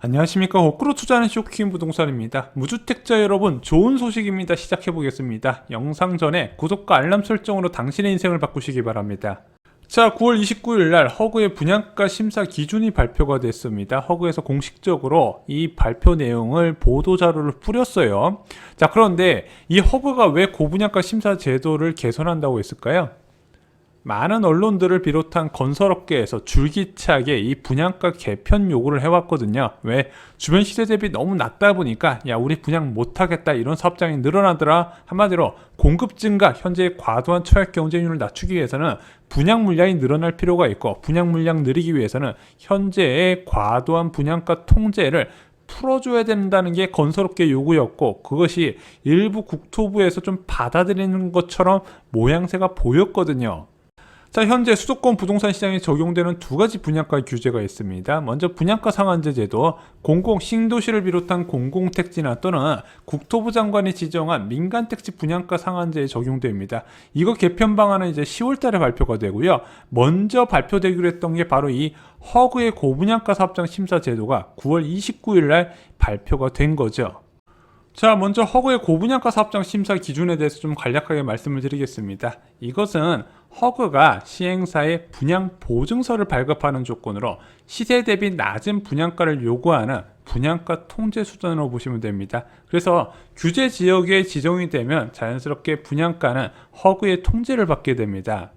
안녕하십니까. 거꾸로 투자하는 쇼킹 부동산입니다. 무주택자 여러분, 좋은 소식입니다. 시작해 보겠습니다. 영상 전에 구독과 알람 설정으로 당신의 인생을 바꾸시기 바랍니다. 자, 9월 29일 날 허그의 분양가 심사 기준이 발표가 됐습니다. 허그에서 공식적으로 이 발표 내용을 보도자료를 뿌렸어요. 자, 그런데 이 허그가 왜 고분양가 심사 제도를 개선한다고 했을까요? 많은 언론들을 비롯한 건설업계에서 줄기차게 이 분양가 개편 요구를 해왔거든요. 왜? 주변 시세 대비 너무 낮다 보니까 야, 우리 분양 못하겠다, 이런 사업장이 늘어나더라. 한마디로 공급 증가, 현재의 과도한 처약 경쟁률을 낮추기 위해서는 분양 물량이 늘어날 필요가 있고, 분양 물량 늘리기 위해서는 현재의 과도한 분양가 통제를 풀어줘야 된다는 게 건설업계 요구였고, 그것이 일부 국토부에서 좀 받아들이는 것처럼 모양새가 보였거든요. 자, 현재 수도권 부동산 시장에 적용되는 두 가지 분양가 규제가 있습니다. 먼저 분양가 상한제 제도, 신도시를 비롯한 공공택지나 또는 국토부 장관이 지정한 민간택지 분양가 상한제에 적용됩니다. 이거 개편 방안은 이제 10월 달에 발표가 되고요. 먼저 발표되기로 했던 게 바로 이 허그의 고분양가 사업장 심사 제도가 9월 29일 날 발표가 된 거죠. 자, 먼저 허그의 고분양가 사업장 심사 기준에 대해서 좀 간략하게 말씀을 드리겠습니다. 이것은 허그가 시행사에 분양 보증서를 발급하는 조건으로 시세 대비 낮은 분양가를 요구하는 분양가 통제 수단으로 보시면 됩니다. 그래서 규제 지역에 지정이 되면 자연스럽게 분양가는 허그의 통제를 받게 됩니다.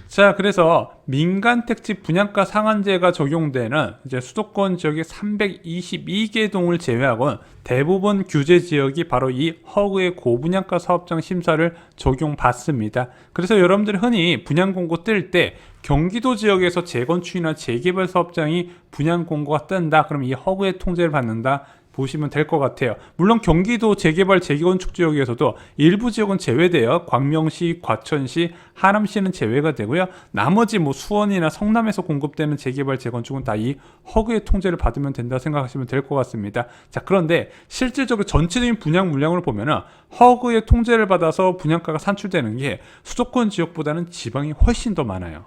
자, 그래서 민간택지 분양가 상한제가 적용되는 이제 수도권 지역의 322개 동을 제외하고는 대부분 규제 지역이 바로 이 허그의 고분양가 사업장 심사를 적용받습니다. 그래서 여러분들이 흔히 분양 공고 뜰 때 경기도 지역에서 재건축이나 재개발 사업장이 분양 공고가 뜬다, 그럼 이 허그의 통제를 받는다 보시면 될 것 같아요. 물론 경기도 재개발 재건축 지역에서도 일부 지역은 제외돼요. 광명시, 과천시, 하남시는 제외가 되고요. 나머지 수원이나 성남에서 공급되는 재개발 재건축은 다 이 허그의 통제를 받으면 된다 생각하시면 될 것 같습니다. 자, 그런데 실질적으로 전체적인 분양 물량을 보면은 허그의 통제를 받아서 분양가가 산출되는 게 수도권 지역보다는 지방이 훨씬 더 많아요.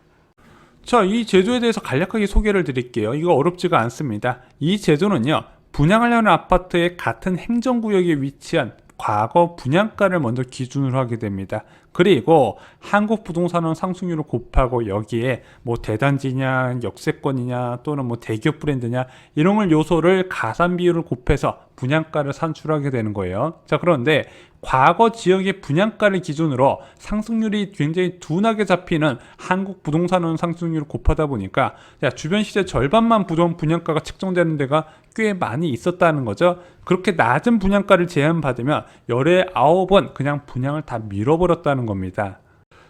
자, 이 제도에 대해서 간략하게 소개를 드릴게요. 이거 어렵지가 않습니다. 이 제도는요, 분양하려는 아파트의 같은 행정구역에 위치한 과거 분양가를 먼저 기준으로 하게 됩니다. 그리고 한국부동산원 상승률을 곱하고 여기에 대단지냐, 역세권이냐, 또는 대기업 브랜드냐, 이런 걸 요소를 가산 비율을 곱해서 분양가를 산출하게 되는 거예요. 자, 그런데 과거 지역의 분양가를 기준으로 상승률이 굉장히 둔하게 잡히는 한국부동산원 상승률을 곱하다 보니까 주변 시세 절반만 분양가가 책정되는 데가 꽤 많이 있었다는 거죠. 그렇게 낮은 분양가를 제한받으면 열의 9은 그냥 분양을 다 밀어버렸다는 겁니다.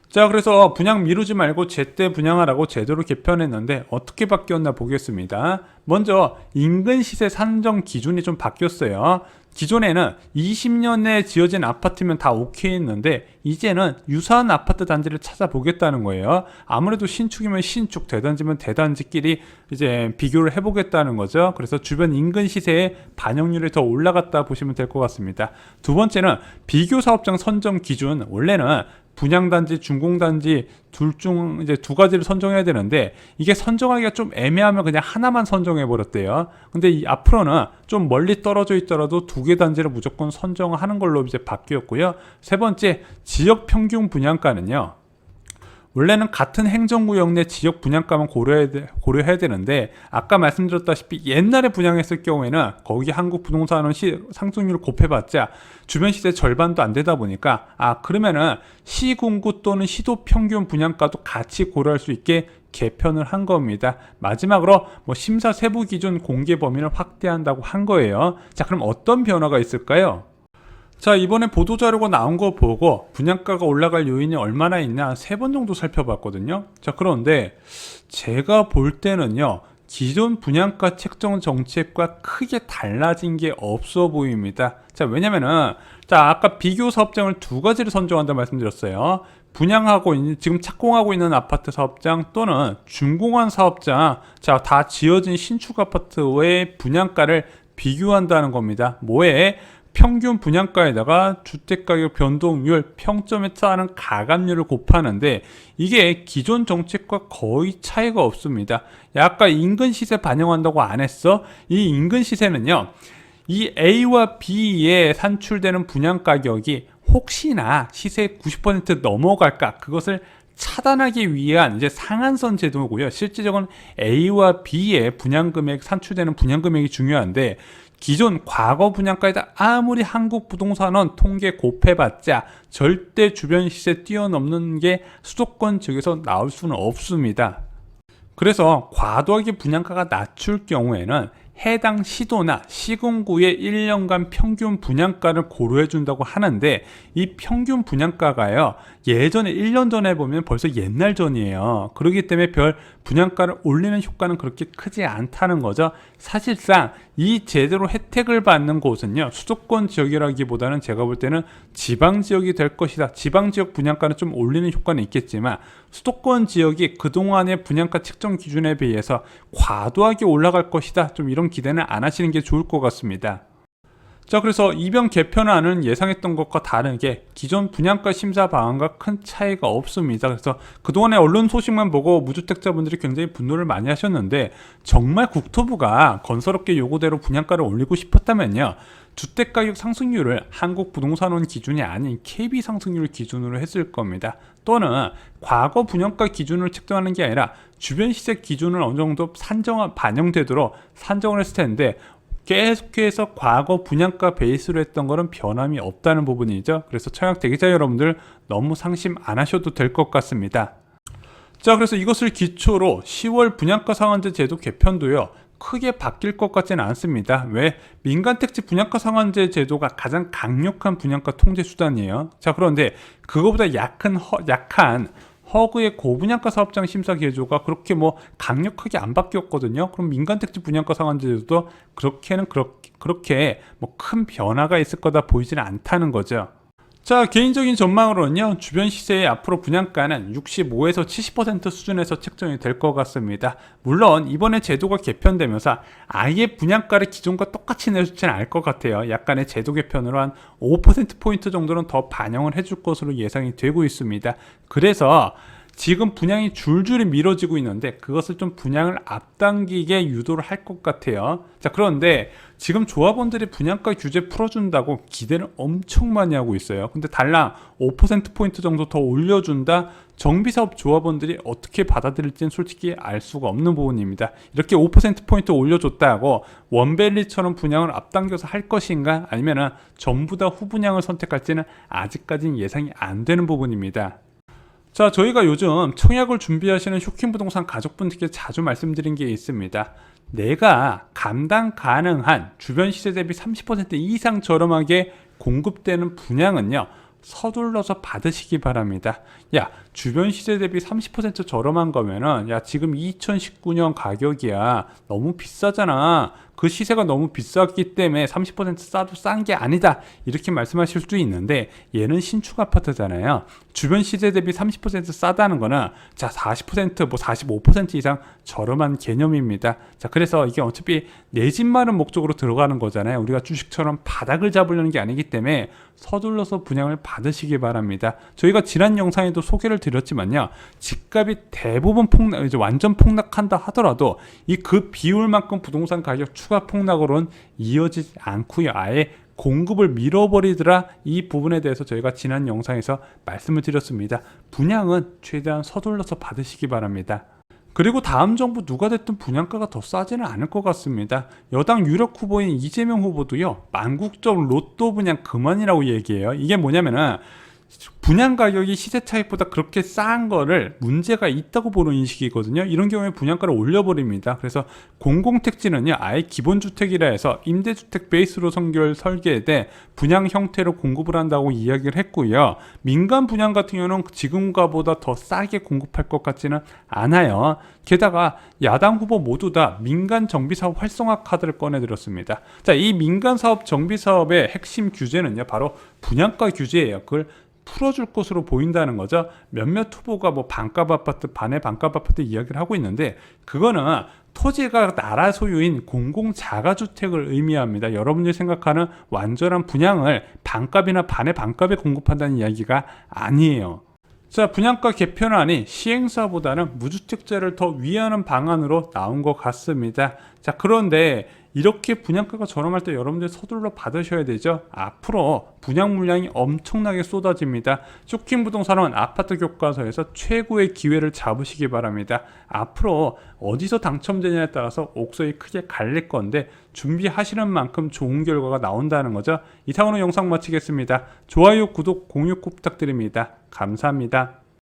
자, 그래서 분양 미루지 말고 제때 분양하라고 제도를 개편했는데 어떻게 바뀌었나 보겠습니다. 먼저 인근 시세 산정 기준이 좀 바뀌었어요. 기존에는 20년 내에 지어진 아파트면 다 오케이 했는데 이제는 유사한 아파트 단지를 찾아보겠다는 거예요. 아무래도 신축이면 신축, 대단지면 대단지끼리 이제 비교를 해보겠다는 거죠. 그래서 주변 인근 시세의 반영률이 더 올라갔다 보시면 될 것 같습니다. 두 번째는 비교 사업장 선정 기준. 원래는 분양단지, 준공단지 둘 중 이제 두 가지를 선정해야 되는데 이게 선정하기가 좀 애매하면 그냥 하나만 선정해 버렸대요. 근데 앞으로는 좀 멀리 떨어져 있더라도 두 개 단지를 무조건 선정하는 걸로 이제 바뀌었고요. 세 번째, 지역 평균 분양가는요, 원래는 같은 행정구역 내 지역 분양가만 고려해야 되는데 아까 말씀드렸다시피 옛날에 분양했을 경우에는 거기 한국부동산원 상승률을 곱해봤자 주변 시세 절반도 안 되다 보니까 그러면은 시군구 또는 시도 평균 분양가도 같이 고려할 수 있게 개편을 한 겁니다. 마지막으로 심사 세부 기준 공개 범위를 확대한다고 한 거예요. 자, 그럼 어떤 변화가 있을까요? 자, 이번에 보도자료가 나온 거 보고 분양가가 올라갈 요인이 얼마나 있나 3번 정도 살펴봤거든요. 자, 그런데 제가 볼 때는요, 기존 분양가 책정 정책과 크게 달라진 게 없어 보입니다. 자, 왜냐면은 아까 비교 사업장을 두 가지를 선정한다 말씀드렸어요. 분양하고 지금 착공하고 있는 아파트 사업장 또는 준공한 사업장, 다 지어진 신축 아파트의 분양가를 비교한다는 겁니다. 뭐에? 평균 분양가에다가 주택가격 변동률, 평점에 따른 가감률을 곱하는데 이게 기존 정책과 거의 차이가 없습니다. 야, 아까 인근 시세 반영한다고 안 했어? 이 인근 시세는요, 이 A와 B에 산출되는 분양가격이 혹시나 시세 90% 넘어갈까, 그것을 차단하기 위한 이제 상한선 제도고요. 실질적으로 A와 B의 분양금액, 산출되는 분양금액이 중요한데, 기존 과거 분양가에다 아무리 한국부동산원 통계 곱해봤자 절대 주변 시세 뛰어넘는 게 수도권 지역에서 나올 수는 없습니다. 그래서 과도하게 분양가가 낮출 경우에는 해당 시도나 시군구의 1년간 평균 분양가를 고려해 준다고 하는데, 이 평균 분양가가요, 예전에 1년 전에 보면 벌써 옛날 전이에요. 그렇기 때문에 별 분양가를 올리는 효과는 그렇게 크지 않다는 거죠. 사실상 이 제대로 혜택을 받는 곳은요, 수도권 지역이라기보다는 제가 볼 때는 지방 지역이 될 것이다. 지방 지역 분양가는 좀 올리는 효과는 있겠지만 수도권 지역이 그동안의 분양가 책정 기준에 비해서 과도하게 올라갈 것이다, 좀 이런 기대는 안 하시는 게 좋을 것 같습니다. 자, 그래서 이번 개편안은 예상했던 것과 다르게 기존 분양가 심사 방안과 큰 차이가 없습니다. 그래서 그동안의 언론 소식만 보고 무주택자분들이 굉장히 분노를 많이 하셨는데, 정말 국토부가 건설업계 요구대로 분양가를 올리고 싶었다면요, 주택가격 상승률을 한국부동산원 기준이 아닌 KB 상승률 기준으로 했을 겁니다. 또는 과거 분양가 기준을 책정하는 게 아니라 주변 시세 기준을 어느 정도 반영되도록 산정을 했을 텐데, 계속해서 과거 분양가 베이스로 했던 거는 변함이 없다는 부분이죠. 그래서 청약 대기자 여러분들 너무 상심 안 하셔도 될 것 같습니다. 자, 그래서 이것을 기초로 10월 분양가 상한제 제도 개편도요, 크게 바뀔 것 같지는 않습니다. 왜? 민간택지 분양가 상한제 제도가 가장 강력한 분양가 통제 수단이에요. 자, 그런데 그거보다 약한 허그의 고분양가 사업장 심사 기조가 그렇게 뭐 강력하게 안 바뀌었거든요. 그럼 민간택지 분양가 상한제도 그렇게 뭐 큰 변화가 있을 거다 보이지는 않다는 거죠. 자, 개인적인 전망으로는요, 주변 시세의 앞으로 분양가는 65에서 70% 수준에서 책정이 될 것 같습니다. 물론 이번에 제도가 개편되면서 아예 분양가를 기존과 똑같이 내주지는 않을 것 같아요. 약간의 제도 개편으로 한 5%포인트 정도는 더 반영을 해줄 것으로 예상이 되고 있습니다. 그래서 지금 분양이 줄줄이 미뤄지고 있는데 그것을 좀 분양을 앞당기게 유도를 할 것 같아요. 자, 그런데 지금 조합원들이 분양가 규제 풀어준다고 기대를 엄청 많이 하고 있어요. 근데 달랑 5%포인트 정도 더 올려준다? 정비사업 조합원들이 어떻게 받아들일지는 솔직히 알 수가 없는 부분입니다. 이렇게 5%포인트 올려줬다고 원밸리처럼 분양을 앞당겨서 할 것인가? 아니면 전부 다 후분양을 선택할지는 아직까지는 예상이 안 되는 부분입니다. 자, 저희가 요즘 청약을 준비하시는 쇼킹부동산 가족분들께 자주 말씀드린 게 있습니다. 내가 감당 가능한 주변 시세 대비 30% 이상 저렴하게 공급되는 분양은요, 서둘러서 받으시기 바랍니다. 야, 주변 시세 대비 30% 저렴한 거면은, 야, 지금 2019년 가격이야, 너무 비싸잖아, 그 시세가 너무 비쌌기 때문에 30% 싸도 싼 게 아니다, 이렇게 말씀하실 수도 있는데, 얘는 신축 아파트잖아요. 주변 시세 대비 30% 싸다는 거는 자 40% 뭐 45% 이상 저렴한 개념입니다. 자, 그래서 이게 어차피 내 집 마련 목적으로 들어가는 거잖아요. 우리가 주식처럼 바닥을 잡으려는 게 아니기 때문에 서둘러서 분양을 받으시기 바랍니다. 저희가 지난 영상에도 소개를 드렸지만요, 집값이 대부분 이제 완전 폭락한다 하더라도 그 비율만큼 부동산 가격 추가 폭락으로는 이어지지 않고요, 아예 공급을 밀어버리더라. 이 부분에 대해서 저희가 지난 영상에서 말씀을 드렸습니다. 분양은 최대한 서둘러서 받으시기 바랍니다. 그리고 다음 정부 누가 됐든 분양가가 더 싸지는 않을 것 같습니다. 여당 유력 후보인 이재명 후보도요, 망국적 로또 분양 그만이라고 얘기해요. 이게 뭐냐면은 분양 가격이 시세 차익보다 그렇게 싼 거를 문제가 있다고 보는 인식이거든요. 이런 경우에 분양가를 올려버립니다. 그래서 공공택지는요, 아예 기본주택이라 해서 임대주택 베이스로 설계돼 분양 형태로 공급을 한다고 이야기를 했고요. 민간 분양 같은 경우는 지금과보다 더 싸게 공급할 것 같지는 않아요. 게다가 야당 후보 모두 다 민간 정비사업 활성화 카드를 꺼내들었습니다. 자, 이 민간 사업 정비사업의 핵심 규제는요, 바로 분양가 규제예요. 그걸 풀어줄 것으로 보인다는 거죠. 몇몇 후보가 뭐 반값 아파트, 반의 반값 아파트 이야기를 하고 있는데 그거는 토지가 나라 소유인 공공 자가주택을 의미합니다. 여러분들이 생각하는 완전한 분양을 반값이나 반의 반값에 공급한다는 이야기가 아니에요. 자, 분양가 개편안이 시행사보다는 무주택자를 더 위하는 방안으로 나온 것 같습니다. 자, 그런데 이렇게 분양가가 저렴할 때 여러분들 서둘러 받으셔야 되죠. 앞으로 분양 물량이 엄청나게 쏟아집니다. 쇼킹 부동산은 아파트 교과서에서 최고의 기회를 잡으시기 바랍니다. 앞으로 어디서 당첨되냐에 따라서 옥석이 크게 갈릴 건데 준비하시는 만큼 좋은 결과가 나온다는 거죠. 이상으로 영상 마치겠습니다. 좋아요, 구독, 공유 꼭 부탁드립니다. 감사합니다.